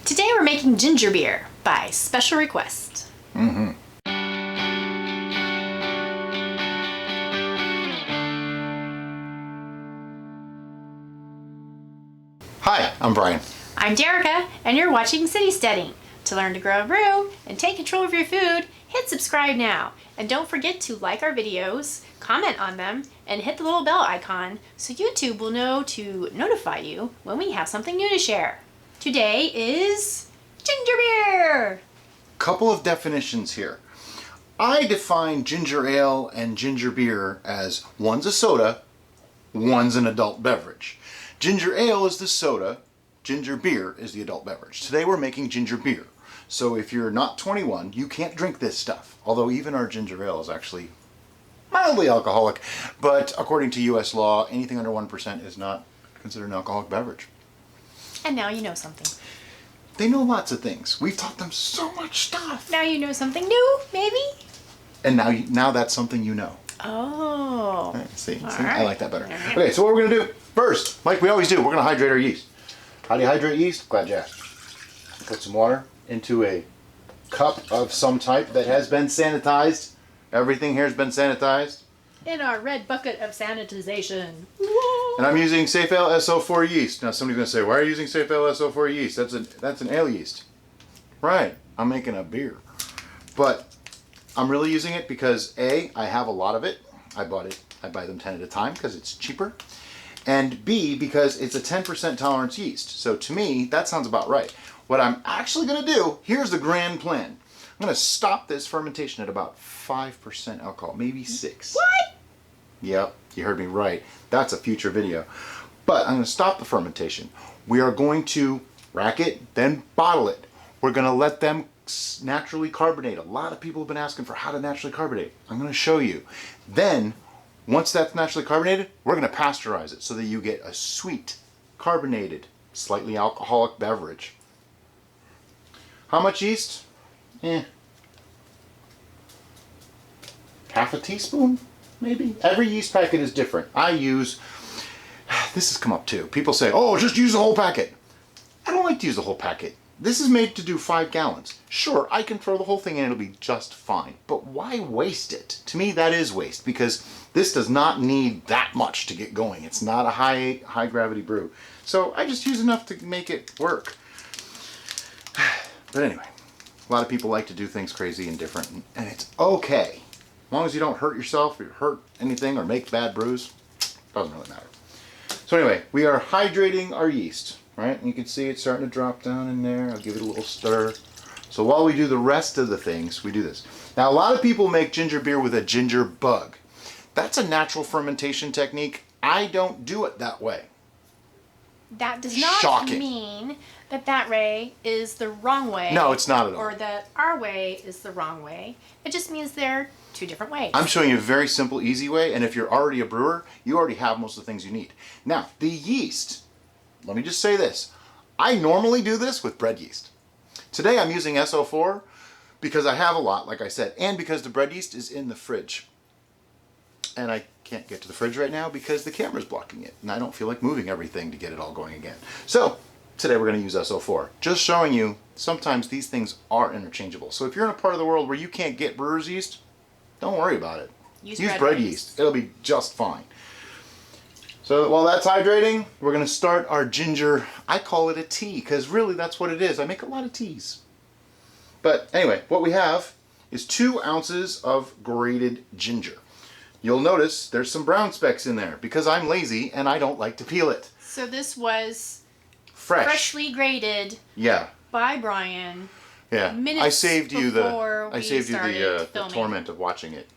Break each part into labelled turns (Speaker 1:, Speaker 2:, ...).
Speaker 1: Today we're making ginger beer by special request.
Speaker 2: Hi, I'm Brian.
Speaker 1: I'm Derica, and you're watching City Steading. To learn to grow a brew and take control of your food, hit subscribe now. And don't forget to like our videos, comment on them, and hit the little bell icon so YouTube will know to notify you when we have something new to share. Today is ginger beer!
Speaker 2: Couple of definitions here. I define ginger ale and ginger beer as one's a soda, one's an adult beverage. Ginger ale is the soda, ginger beer is the adult beverage. Today we're making ginger beer. So if you're not 21, you can't drink this stuff. Although even our ginger ale is actually mildly alcoholic. But according to US law, anything under 1% is not considered an alcoholic beverage.
Speaker 1: And now you know something.
Speaker 2: They know lots of things. We've taught them so much stuff.
Speaker 1: Now you know something new, maybe?
Speaker 2: And now that's something you know.
Speaker 1: Oh.
Speaker 2: See,
Speaker 1: All
Speaker 2: I
Speaker 1: right.
Speaker 2: like that better. Okay, so what we're going to do first, like we always do, we're going to hydrate our yeast. How do you hydrate yeast? Glad you asked. Put some water into a cup of some type that has been sanitized. Everything here has been sanitized.
Speaker 1: In our red bucket of sanitization.
Speaker 2: And I'm using Safale S-04 yeast. Now somebody's going to say, why are you using Safale S-04 yeast? That's an ale yeast. Right, I'm making a beer. But I'm really using it because A, I have a lot of it. I buy them 10 at a time because it's cheaper. And B, because it's a 10% tolerance yeast. So to me, that sounds about right. What I'm actually going to do, here's the grand plan. I'm going to stop this fermentation at about 5% alcohol, maybe 6.
Speaker 1: What?
Speaker 2: Yep, you heard me right. That's a future video. But I'm going to stop the fermentation. We are going to rack it, then bottle it. We're going to let them naturally carbonate. A lot of people have been asking for how to naturally carbonate. I'm going to show you. Then, once that's naturally carbonated, we're going to pasteurize it so that you get a sweet, carbonated, slightly alcoholic beverage. How much yeast? Half a teaspoon, maybe? Every yeast packet is different. I use, this has come up too. People say, oh, just use the whole packet. I don't like to use the whole packet. This is made to do 5 gallons. Sure, I can throw the whole thing in and it'll be just fine. But why waste it? To me, that is waste because this does not need that much to get going. It's not a high gravity brew. So I just use enough to make it work. But anyway, a lot of people like to do things crazy and different, and it's okay. As long as you don't hurt yourself or hurt anything or make bad brews, doesn't really matter. So anyway, we are hydrating our yeast, right? And you can see it's starting to drop down in there. I'll give it a little stir. So while we do the rest of the things, we do this. Now a lot of people make ginger beer with a ginger bug. That's a natural fermentation technique. I don't do it that way.
Speaker 1: That does not mean that way is the wrong way.
Speaker 2: No, it's not at all.
Speaker 1: Or that our way is the wrong way. It just means they're 2 different ways.
Speaker 2: I'm showing you a very simple, easy way, and if you're already a brewer, you already have most of the things you need. Now, the yeast, let me just say this. I normally do this with bread yeast. Today I'm using S-04 because I have a lot, like I said, and because the bread yeast is in the fridge. And I can't get to the fridge right now because the camera's blocking it, and I don't feel like moving everything to get it all going again. So, today we're going to use S-04. Just showing you, sometimes these things are interchangeable. So if you're in a part of the world where you can't get brewer's yeast, don't worry about it. Use bread yeast. It'll be just fine. So while that's hydrating, we're going to start our ginger, I call it a tea, because really that's what it is. I make a lot of teas. But anyway, what we have is 2 ounces of grated ginger. You'll notice there's some brown specks in there because I'm lazy and I don't like to peel it.
Speaker 1: So this was
Speaker 2: freshly
Speaker 1: grated.
Speaker 2: Yeah.
Speaker 1: By Brian.
Speaker 2: Yeah. I saved you the
Speaker 1: filming.
Speaker 2: torment of watching it.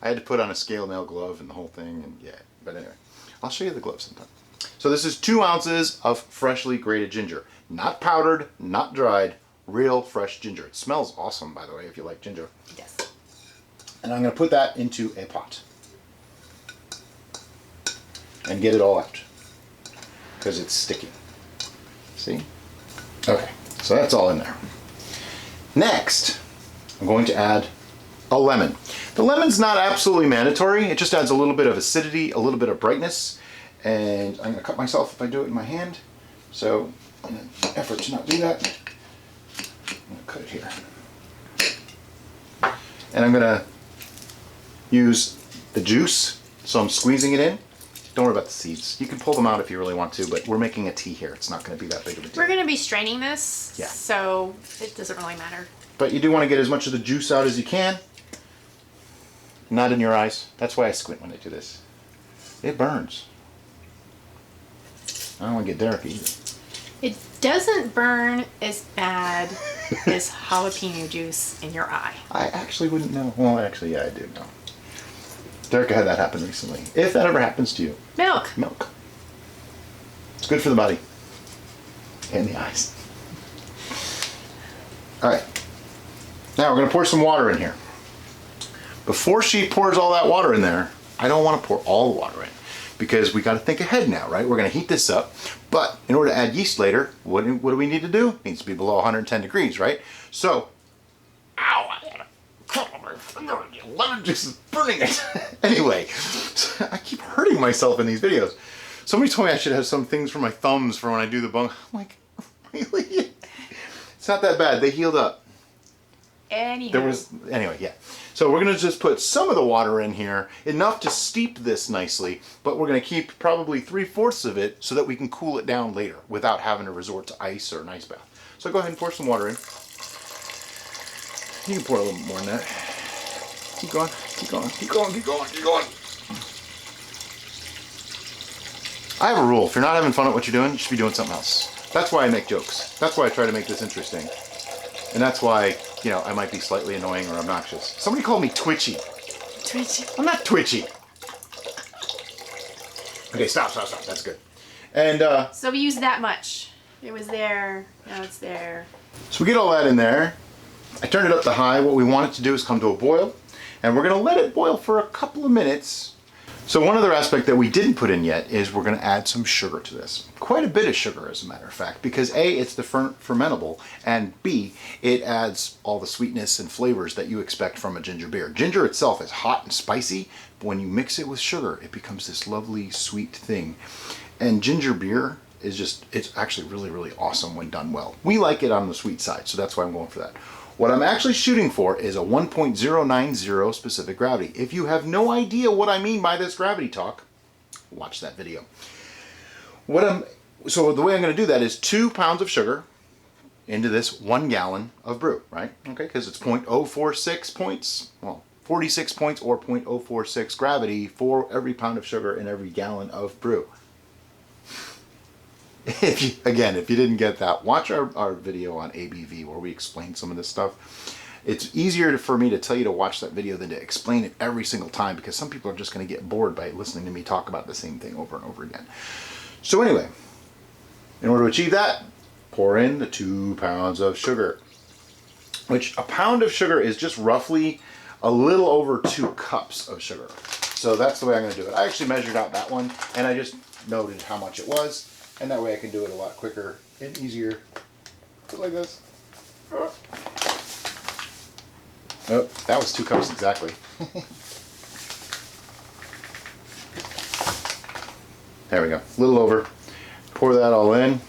Speaker 2: I had to put on a scale nail glove and the whole thing, and yeah. But anyway, I'll show you the glove sometime. So this is 2 ounces of freshly grated ginger, not powdered, not dried, real fresh ginger. It smells awesome, by the way, if you like ginger.
Speaker 1: It does.
Speaker 2: And I'm going to put that into a pot and get it all out because it's sticky. See? Okay, so that's all in there. Next, I'm going to add a lemon. The lemon's not absolutely mandatory. It just adds a little bit of acidity, a little bit of brightness, and I'm going to cut myself if I do it in my hand. So, in an effort to not do that, cut it here. And I'm gonna use the juice, so I'm squeezing it in. Don't worry about the seeds. You can pull them out if you really want to, but we're making a tea here. It's not gonna be that big of a deal.
Speaker 1: We're gonna be straining this,
Speaker 2: yeah.
Speaker 1: So it doesn't really matter.
Speaker 2: But you do want to get as much of the juice out as you can. Not in your eyes. That's why I squint when I do this. It burns. I don't want to get Derica either.
Speaker 1: It doesn't burn as bad as jalapeno juice in your eye.
Speaker 2: I actually wouldn't know. Well, actually, yeah, I do know. Derica had that happen recently. If that ever happens to you.
Speaker 1: Milk.
Speaker 2: Milk. It's good for the body. And the eyes. Alright. Now we're going to pour some water in here. Before she pours all that water in there, I don't want to pour all the water in. Because we got to think ahead now, right? We're going to heat this up, but in order to add yeast later, what do we need to do? It needs to be below 110 degrees, right? So, ow, I got to cut my finger, lemon juice is burning it. Anyway, I keep hurting myself in these videos. Somebody told me I should have some things for my thumbs for when I do the bung. I'm like, really? It's not that bad. They healed up. Anyway, yeah. So we're going to just put some of the water in here, enough to steep this nicely, but we're going to keep probably 3/4 of it so that we can cool it down later without having to resort to ice or an ice bath. So go ahead and pour some water in. You can pour a little more than that. Keep going, keep going, keep going, keep going, keep going. I have a rule. If you're not having fun at what you're doing, you should be doing something else. That's why I make jokes. That's why I try to make this interesting. And that's why, you know, I might be slightly annoying or obnoxious. Somebody called me twitchy.
Speaker 1: Twitchy.
Speaker 2: I'm not twitchy. Okay, stop. That's good. And
Speaker 1: so we used that much. It was there. Now it's there.
Speaker 2: So we get all that in there. I turned it up to high. What we want it to do is come to a boil. And we're going to let it boil for a couple of minutes. So one other aspect that we didn't put in yet is we're going to add some sugar to this. Quite a bit of sugar, as a matter of fact, because A, it's the fermentable, and B, it adds all the sweetness and flavors that you expect from a ginger beer. Ginger itself is hot and spicy, but when you mix it with sugar, it becomes this lovely, sweet thing. And ginger beer is just, it's actually really, really awesome when done well. We like it on the sweet side, so that's why I'm going for that. What I'm actually shooting for is a 1.090 specific gravity. If you have no idea what I mean by this gravity talk, watch that video. So the way I'm going to do that is 2 pounds of sugar into this 1 gallon of brew, right? Okay, because it's 0.046 points, well, 46 points or 0.046 gravity for every pound of sugar in every gallon of brew. If you didn't get that, watch our video on ABV where we explain some of this stuff. It's easier for me to tell you to watch that video than to explain it every single time, because some people are just going to get bored by listening to me talk about the same thing over and over again. So anyway, in order to achieve that, pour in the 2 pounds of sugar, which a pound of sugar is just roughly a little over 2 cups of sugar. So that's the way I'm going to do it. I actually measured out that one, and I just noted how much it was. And that way I can do it a lot quicker and easier. Just like this. Oh, that was 2 cups exactly. There we go. A little over. Pour that all in.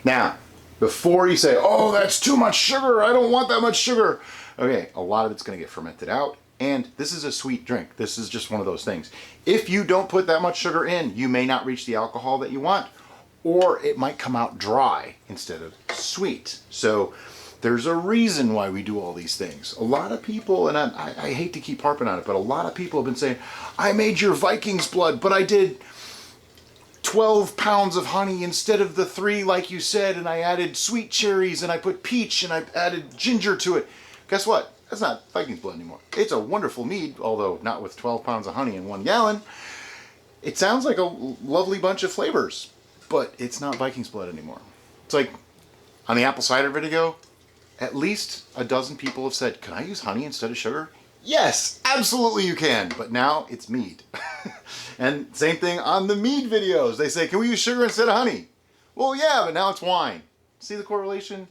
Speaker 2: Now, before you say, oh, that's too much sugar, I don't want that much sugar. Okay, a lot of it's going to get fermented out. And this is a sweet drink. This is just one of those things. If you don't put that much sugar in, you may not reach the alcohol that you want. Or it might come out dry instead of sweet. So there's a reason why we do all these things. A lot of people, and I hate to keep harping on it, but a lot of people have been saying, I made your Viking's blood, but I did 12 pounds of honey instead of the 3 like you said, and I added sweet cherries, and I put peach, and I added ginger to it. Guess what? That's not Viking's blood anymore. It's a wonderful mead, although not with 12 pounds of honey in 1 gallon. It sounds like a lovely bunch of flavors, but it's not Viking's blood anymore. It's like on the apple cider video, at least a dozen people have said, can I use honey instead of sugar? Yes, absolutely you can, but now it's mead. And same thing on the mead videos. They say, can we use sugar instead of honey? Well, yeah, but now it's wine. See the correlation?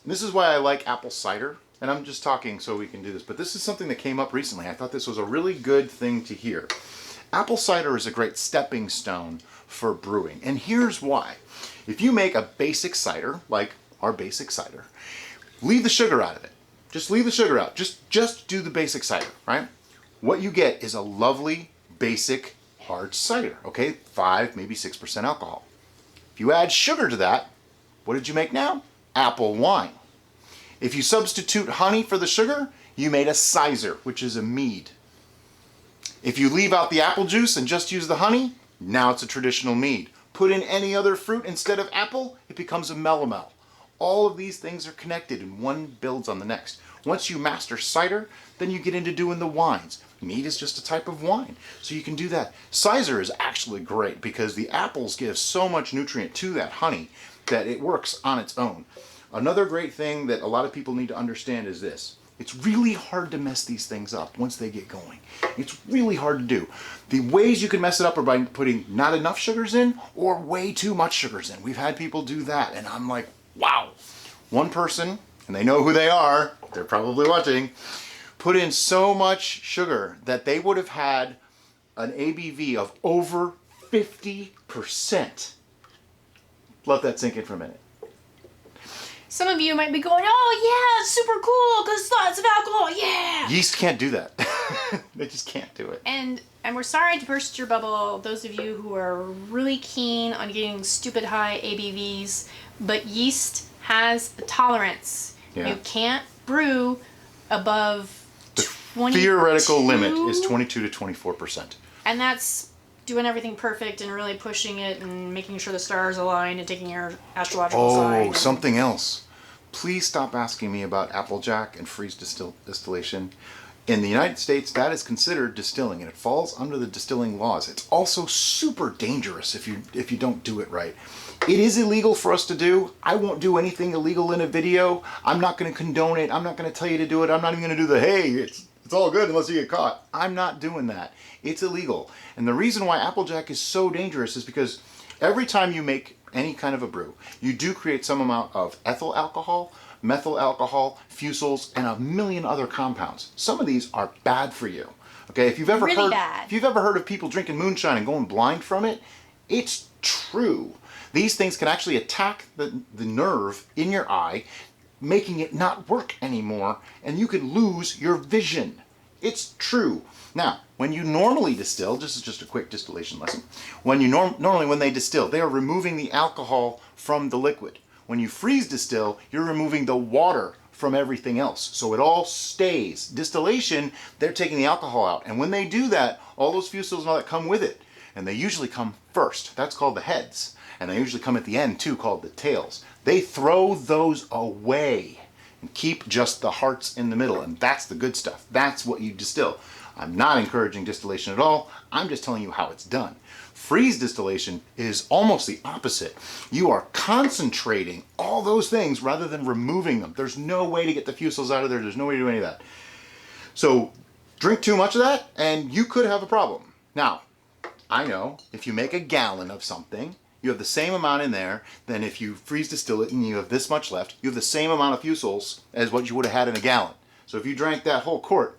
Speaker 2: This is why I like apple cider, and I'm just talking so we can do this, but this is something that came up recently. I thought this was a really good thing to hear. Apple cider is a great stepping stone for brewing, and here's why. If you make a basic cider, like our basic cider, leave the sugar out of it. Just leave the sugar out. Just do the basic cider, right? What you get is a lovely, basic, hard cider, okay? 5, maybe 6% alcohol. If you add sugar to that, what did you make now? Apple wine. If you substitute honey for the sugar, you made a sizer, which is a mead. If you leave out the apple juice and just use the honey, now it's a traditional mead. Put in any other fruit instead of apple, it becomes a melomel. All of these things are connected and one builds on the next. Once you master cider, then you get into doing the wines. Mead is just a type of wine, so you can do that. Sizer is actually great because the apples give so much nutrient to that honey that it works on its own. Another great thing that a lot of people need to understand is this. It's really hard to mess these things up once they get going. It's really hard to do. The ways you can mess it up are by putting not enough sugars in or way too much sugars in. We've had people do that, and I'm like, wow. One person, and they know who they are, they're probably watching, put in so much sugar that they would have had an ABV of over 50%. Let that sink in for a minute.
Speaker 1: Some of you might be going, oh yeah, it's super cool because lots of alcohol, yeah.
Speaker 2: Yeast can't do that. They just can't do it.
Speaker 1: And we're sorry to burst your bubble, those of you who are really keen on getting stupid high ABVs, but yeast has a tolerance.
Speaker 2: Yeah.
Speaker 1: You can't brew above
Speaker 2: The
Speaker 1: 22.
Speaker 2: theoretical limit is 22 to 24%.
Speaker 1: And that's doing everything perfect and really pushing it and making sure the stars align and taking your astrological sign.
Speaker 2: Oh, something else. Please stop asking me about Applejack and freeze distillation. In the United States, that is considered distilling, and it falls under the distilling laws. It's also super dangerous if you don't do it right. It is illegal for us to do. I won't do anything illegal in a video. I'm not going to condone it. I'm not going to tell you to do it. I'm not even going to do the, hey, it's all good unless you get caught. I'm not doing that. It's illegal. And the reason why Applejack is so dangerous is because every time you make any kind of a brew, you do create some amount of ethyl alcohol, methyl alcohol, fusules, and a million other compounds. Some of these are bad for you. Okay, if you've ever heard of people drinking moonshine and going blind from it, it's true. These things can actually attack the nerve in your eye, making it not work anymore, and you can lose your vision. It's true. Now, when you normally distill, this is just a quick distillation lesson. When you normally when they distill, they are removing the alcohol from the liquid. When you freeze distill, you're removing the water from everything else. So it all stays. Distillation, they're taking the alcohol out. And when they do that, all those fusules and all that come with it. And they usually come first. That's called the heads. And they usually come at the end too, called the tails. They throw those away and keep just the hearts in the middle. And that's the good stuff. That's what you distill. I'm not encouraging distillation at all. I'm just telling you how it's done. Freeze distillation is almost the opposite. You are concentrating all those things rather than removing them. There's no way to get the fusules out of there. There's no way to do any of that. So drink too much of that and you could have a problem. Now, I know if you make a gallon of something, you have the same amount in there than if you freeze distill it and you have this much left. You have the same amount of fusules as what you would have had in a gallon. So if you drank that whole quart,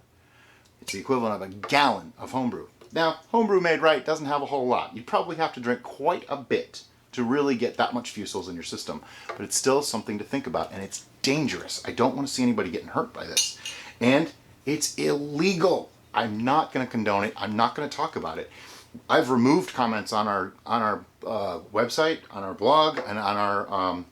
Speaker 2: it's the equivalent of a gallon of homebrew. Now, homebrew made right doesn't have a whole lot. You probably have to drink quite a bit to really get that much fusules in your system. But it's still something to think about, and it's dangerous. I don't want to see anybody getting hurt by this. And it's illegal. I'm not going to condone it. I'm not going to talk about it. I've removed comments on our website, on our blog, and on our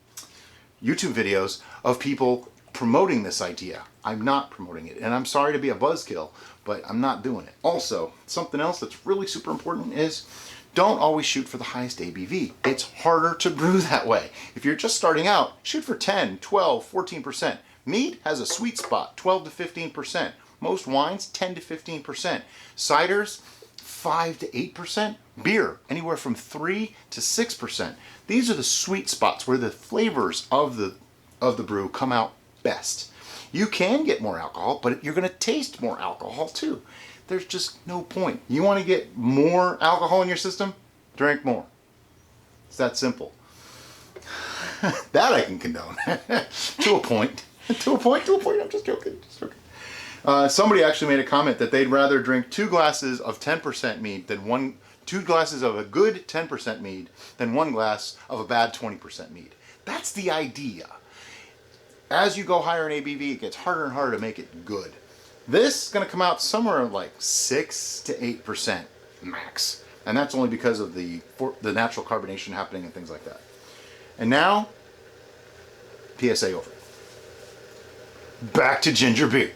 Speaker 2: YouTube videos of people promoting this idea. I'm not promoting it, and I'm sorry to be a buzzkill, but I'm not doing it. Also, something else that's really super important is don't always shoot for the highest ABV. It's harder to brew that way. If you're just starting out, shoot for 10, 12, 14%. Mead has a sweet spot, 12 to 15%. Most wines, 10 to 15%. Ciders, 5 to 8%. Beer, anywhere from 3 to 6%. These are the sweet spots where the flavors of the brew come out best. You can get more alcohol, but you're going to taste more alcohol too. There's just no point. You want to get more alcohol in your system? Drink more. It's that simple. That I can condone. To a point. To a point. I'm just joking. Somebody actually made a comment that they'd rather drink 2 glasses of 10% mead than 2 glasses of a good 10% mead than 1 glass of a bad 20% mead. That's the idea. as you go higher in ABV, it gets harder and harder to make it good. This is going to come out somewhere like 6 to 8% max. And that's only because of the natural carbonation happening and things like that. And now, PSA over. Back to ginger beer.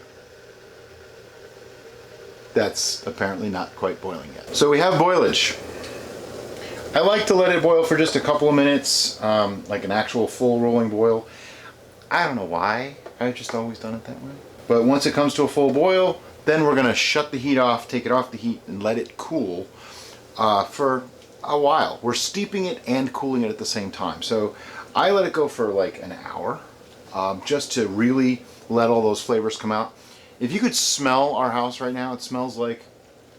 Speaker 2: That's apparently not quite boiling yet. So we have boilage. I like to let it boil for just a couple of minutes, like an actual full rolling boil. I don't know why, I've just always done it that way. But once it comes to a full boil, then we're gonna shut the heat off, take it off the heat, and let it cool for a while. We're steeping it and cooling it at the same time. So I let it go for like an hour, just to really let all those flavors come out. If you could smell our house right now, it smells like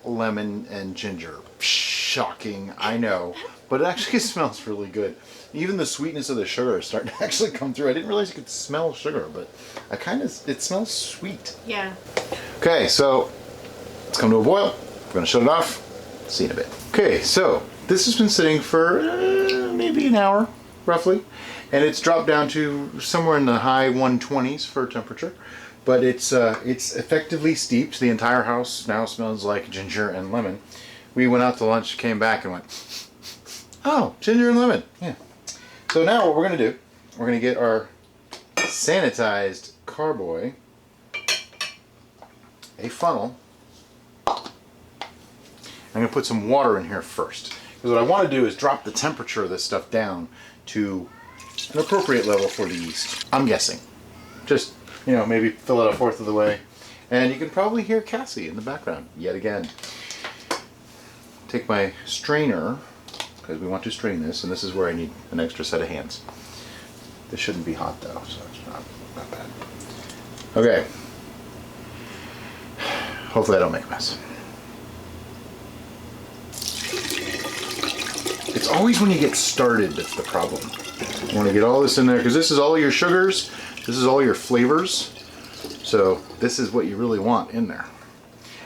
Speaker 2: lemon and ginger. Shocking, I know, but it actually smells really good. Even the sweetness of the sugar is starting to actually come through. I didn't realize you could smell sugar, but it smells sweet.
Speaker 1: Yeah.
Speaker 2: Okay, so let's come to a boil. We're gonna shut it off. See you in a bit. Okay, so this has been sitting for maybe an hour, roughly, and it's dropped down to somewhere in the high 120s for temperature. But it's effectively steeped. The entire house now smells like ginger and lemon. We went out to lunch, came back, and went, oh, ginger and lemon. Yeah. So now what we're going to do, we're going to get our sanitized carboy, a funnel. I'm going to put some water in here first. Because what I want to do is drop the temperature of this stuff down to an appropriate level for the yeast. I'm guessing. Just, you know, maybe fill it a fourth of the way. And you can probably hear Cassie in the background yet again. Take my strainer, because we want to strain this, and this is where I need an extra set of hands. This shouldn't be hot though, so it's not bad. Okay. Hopefully I don't make a mess. It's always when you get started that's the problem. You want to get all this in there, because this is all your sugars, this is all your flavors, so this is what you really want in there.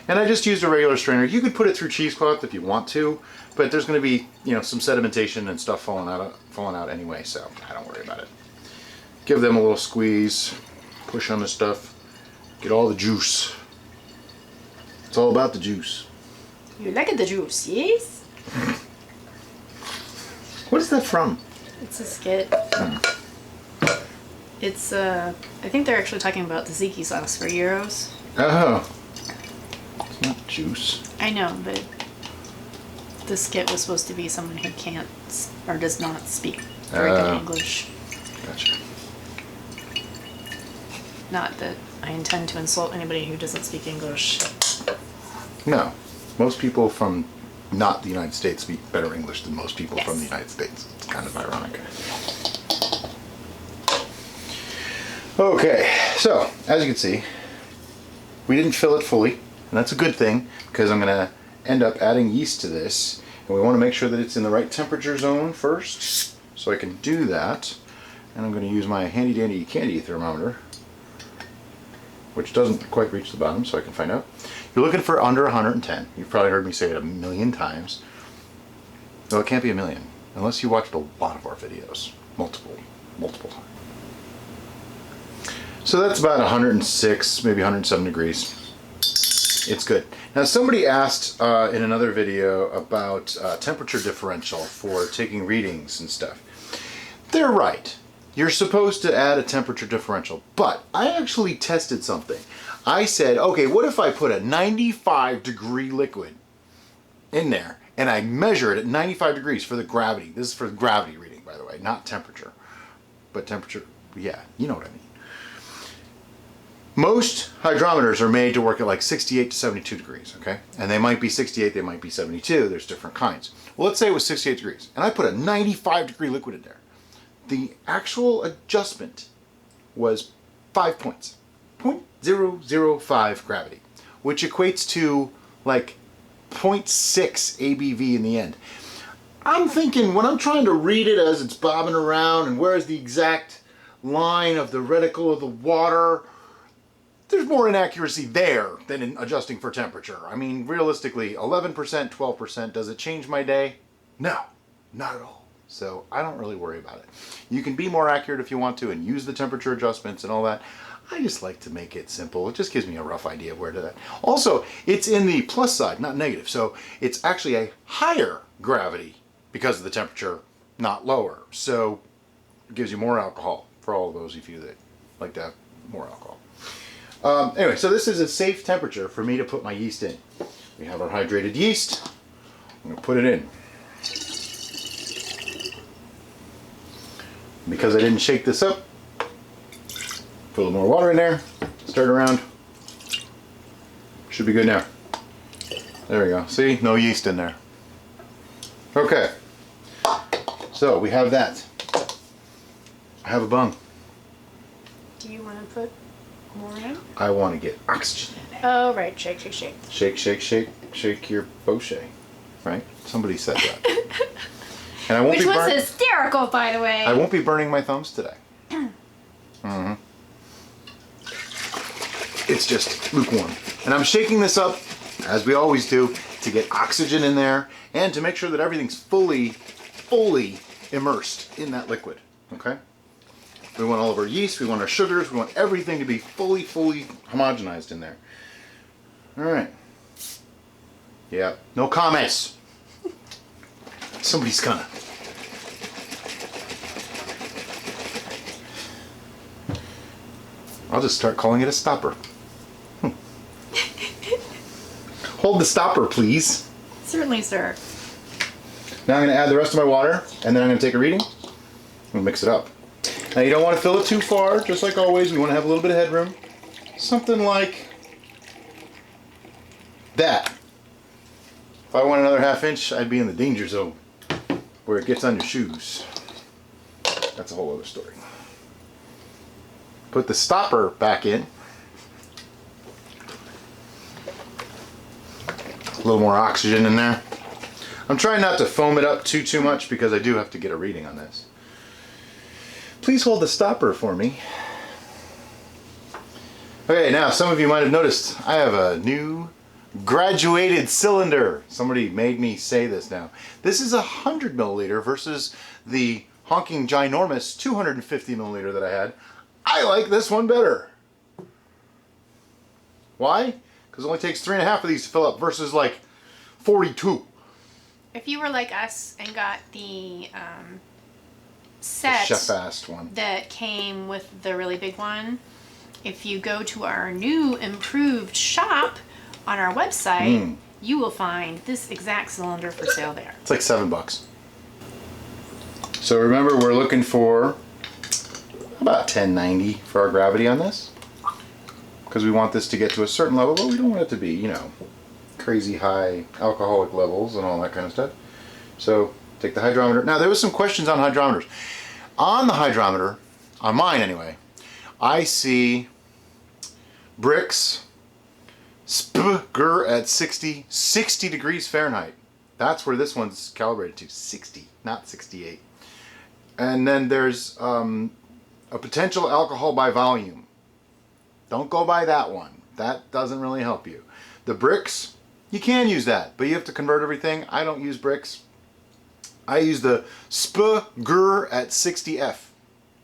Speaker 2: And I just used a regular strainer. You could put it through cheesecloth if you want to, but there's going to be, you know, some sedimentation and stuff falling out anyway, so I don't worry about it. Give them a little squeeze, push on the stuff, get all the juice. It's all about the juice.
Speaker 1: You like the juice, yes?
Speaker 2: What is that from?
Speaker 1: It's a skit. It's, I think they're actually talking about the tzatziki sauce for gyros.
Speaker 2: Oh. It's not juice.
Speaker 1: I know, but the skit was supposed to be someone who can't or does not speak very good English.
Speaker 2: Gotcha.
Speaker 1: Not that I intend to insult anybody who doesn't speak English.
Speaker 2: No. Most people from not the United States speak better English than most people
Speaker 1: Yes.
Speaker 2: from the United States. It's kind of ironic. Okay, so as you can see, we didn't fill it fully, and that's a good thing because I'm going to end up adding yeast to this, and we want to make sure that it's in the right temperature zone first, so I can do that. And I'm going to use my handy dandy candy thermometer, which doesn't quite reach the bottom, so I can find out. You're looking for under 110. You've probably heard me say it a million times. No, it can't be a million, unless you watched a lot of our videos, multiple times. So that's about 106, maybe 107 degrees. It's good. Now somebody asked in another video about temperature differential for taking readings and stuff. They're right. You're supposed to add a temperature differential, but I actually tested something. I said, okay, what if I put a 95 degree liquid in there and I measure it at 95 degrees for the gravity. This is for the gravity reading, by the way, not temperature. But temperature, yeah, you know what I mean. Most hydrometers are made to work at like 68 to 72 degrees, okay? And they might be 68, they might be 72, there's different kinds. Well, let's say it was 68 degrees, and I put a 95 degree liquid in there. The actual adjustment was 5 points, 0.005 gravity, which equates to like 0.6 ABV in the end. I'm thinking when I'm trying to read it as it's bobbing around and where's the exact line of the reticle of the water, there's more inaccuracy there than in adjusting for temperature. I mean, realistically, 11%, 12%, does it change my day? No, not at all. So I don't really worry about it. You can be more accurate if you want to and use the temperature adjustments and all that. I just like to make it simple. It just gives me a rough idea of where to that. Also, it's in the plus side, not negative. So it's actually a higher gravity because of the temperature, not lower. So it gives you more alcohol for all of those of you that like to have more alcohol. Anyway, so this is a safe temperature for me to put my yeast in. We have our hydrated yeast. I'm going to put it in. Because I didn't shake this up, put a little more water in there, stir it around. Should be good now. There we go. See? No yeast in there. Okay. So we have that. I have a bung.
Speaker 1: Do you want to put more in?
Speaker 2: I want to get oxygen in it.
Speaker 1: Oh, right. Shake, shake, shake.
Speaker 2: Shake, shake, shake, shake your bochet. Right? Somebody said that. And I won't
Speaker 1: Which
Speaker 2: be
Speaker 1: was hysterical, by the way.
Speaker 2: I won't be burning my thumbs today. It's just lukewarm. And I'm shaking this up, as we always do, to get oxygen in there and to make sure that everything's fully immersed in that liquid. Okay? We want all of our yeast, we want our sugars, we want everything to be fully homogenized in there. Alright. Yeah, no comments. Somebody's gonna. I'll just start calling it a stopper. Hold the stopper, please.
Speaker 1: Certainly, sir.
Speaker 2: Now I'm going to add the rest of my water, and then I'm going to take a reading and mix it up. Now you don't want to fill it too far, just like always. We want to have a little bit of headroom. Something like that. If I want another ½ inch, I'd be in the danger zone where it gets on your shoes. That's a whole other story. Put the stopper back in. A little more oxygen in there. I'm trying not to foam it up too much because I do have to get a reading on this. Please hold the stopper for me. Okay, now some of you might have noticed I have a new graduated cylinder. Somebody made me say this now. This is 100 milliliter versus the honking ginormous 250 milliliter that I had. I like this one better. Why? Because it only takes 3.5 of these to fill up versus like 42.
Speaker 1: If you were like us and got the set
Speaker 2: the chef-assed one
Speaker 1: that came with the really big one, if you go to our new improved shop on our website, you will find this exact cylinder for sale there.
Speaker 2: It's like $7. So remember, we're looking for about 1090 for our gravity on this, because we want this to get to a certain level, but we don't want it to be, you know, crazy high alcoholic levels and all that kind of stuff. So take the hydrometer. Now there was some questions on hydrometers. On the hydrometer, on mine anyway, I see bricks at 60 degrees Fahrenheit. That's where this one's calibrated to, 60, not 68. And then there's a potential alcohol by volume. Don't go by that one. That doesn't really help you. The bricks, you can use that, but you have to convert everything. I don't use bricks. I use the SPGR at 60F.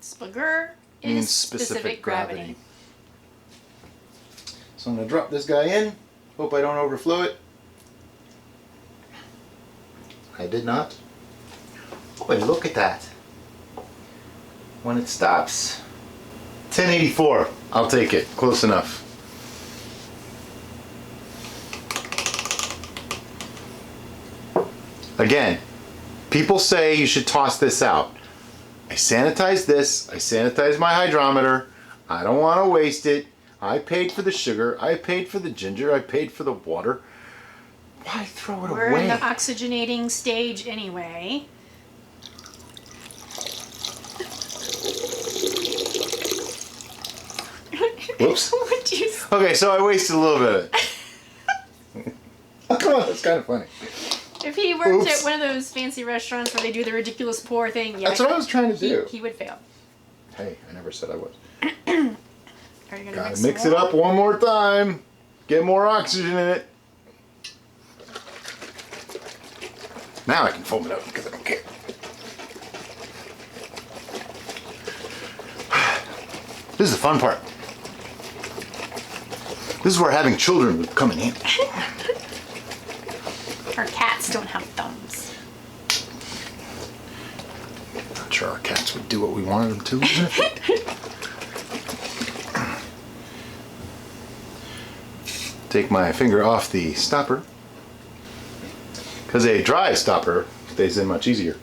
Speaker 1: SPGR
Speaker 2: means specific gravity. So I'm going to drop this guy in. Hope I don't overflow it. I did not. Oh, and look at that. When it stops. 1084. I'll take it. Close enough. Again, people say you should toss this out. I sanitize this. I sanitize my hydrometer. I don't want to waste it. I paid for the sugar. I paid for the ginger. I paid for the water. Why throw it away?
Speaker 1: We're in the oxygenating stage anyway.
Speaker 2: Whoops.
Speaker 1: What'd you say?
Speaker 2: Okay, so I wasted a little bit of it. Oh, that's kind of funny.
Speaker 1: If he worked at one of those fancy restaurants where they do the ridiculous pour thing, yeah,
Speaker 2: that's what I was trying to do.
Speaker 1: He would fail.
Speaker 2: Hey, I never said I was.
Speaker 1: Are you gonna
Speaker 2: Gotta mix it up one more time. Get more oxygen in it. Now I can foam it up because I don't care. This is the fun part. This is where having children would come in handy.
Speaker 1: Our cats don't have thumbs.
Speaker 2: Not sure our cats would do what we wanted them to. Take my finger off the stopper, because a dry stopper stays in much easier.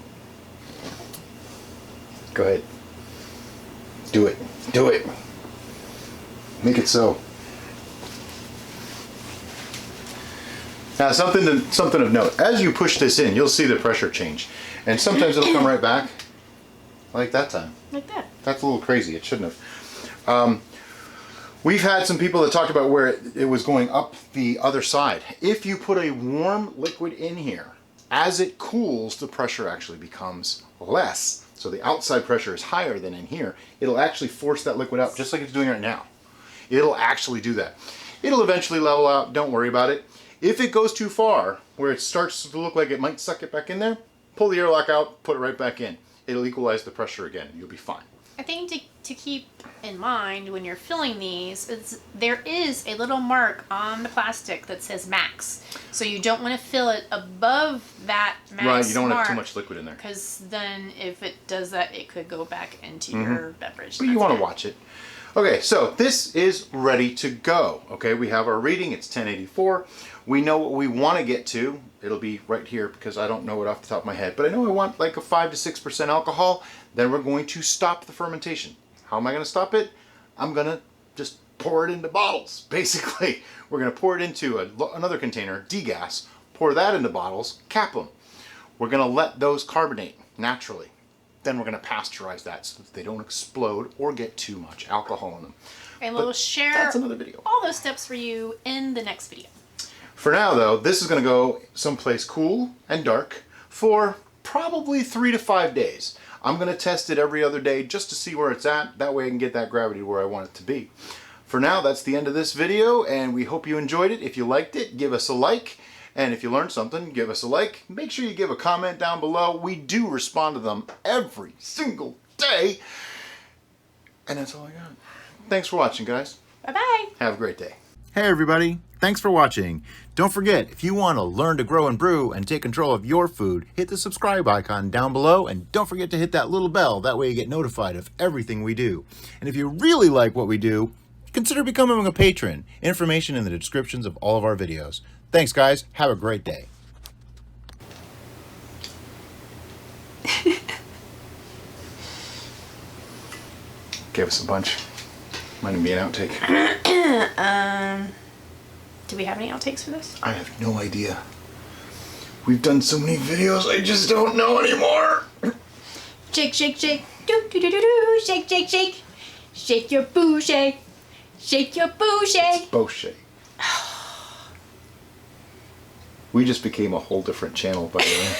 Speaker 2: Go ahead. Do it. Do it. Make it so. Now something of note. As you push this in, you'll see the pressure change. And sometimes it'll come right back. Like that time.
Speaker 1: Like that.
Speaker 2: That's a little crazy. It shouldn't have. We've had some people that talked about where it was going up the other side. If you put a warm liquid in here, as it cools, the pressure actually becomes less. So the outside pressure is higher than in here. It'll actually force that liquid out just like it's doing right now. It'll actually do that. It'll eventually level out. Don't worry about it. If it goes too far, where it starts to look like it might suck it back in there, pull the airlock out, put it right back in. It'll equalize the pressure again. You'll be fine.
Speaker 1: I think to keep in mind when you're filling these is there is a little mark on the plastic that says max. So you don't want to fill it above that max
Speaker 2: Right, you don't want to
Speaker 1: mark,
Speaker 2: have too much liquid in there.
Speaker 1: because then if it does that, it could go back into your beverage.
Speaker 2: But you want to watch it. Okay, so this is ready to go. Okay, we have our reading. It's 1084. We know what we want to get to. It'll be right here because I don't know it off the top of my head. But I know I want like a 5 to 6% alcohol. Then we're going to stop the fermentation. How am I going to stop it? I'm going to just pour it into bottles, basically. We're going to pour it into another container, degas, pour that into bottles, cap them. We're going to let those carbonate naturally. Then we're going to pasteurize that so that they don't explode or get too much alcohol in them.
Speaker 1: And we'll share
Speaker 2: that's another video.
Speaker 1: all those steps for you in the next video.
Speaker 2: For now though, this is going to go someplace cool and dark for probably 3 to 5 days. I'm going to test it every other day just to see where it's at. That way I can get that gravity where I want it to be. For now, that's the end of this video, and we hope you enjoyed it. If you liked it, give us a like. And if you learned something, give us a like. Make sure you give a comment down below. We do respond to them every single day. And that's all I got. Thanks for watching, guys.
Speaker 1: Bye-bye.
Speaker 2: Have a great day. Hey, everybody. Thanks for watching. Don't forget, if you want to learn to grow and brew and take control of your food, hit the subscribe icon down below, and don't forget to hit that little bell. That way you get notified of everything we do. And if you really like what we do, consider becoming a patron. Information in the descriptions of all of our videos. Thanks, guys. Have a great day. Gave us a bunch. Might even be an outtake.
Speaker 1: Do we have any outtakes for this?
Speaker 2: I have no idea. We've done so many videos, I just don't know anymore.
Speaker 1: Shake, shake, shake. Do, do, do, do, do. Shake, shake, shake. Shake your bougie. Shake your bougie.
Speaker 2: Boucher. We just became a whole different channel, by the way.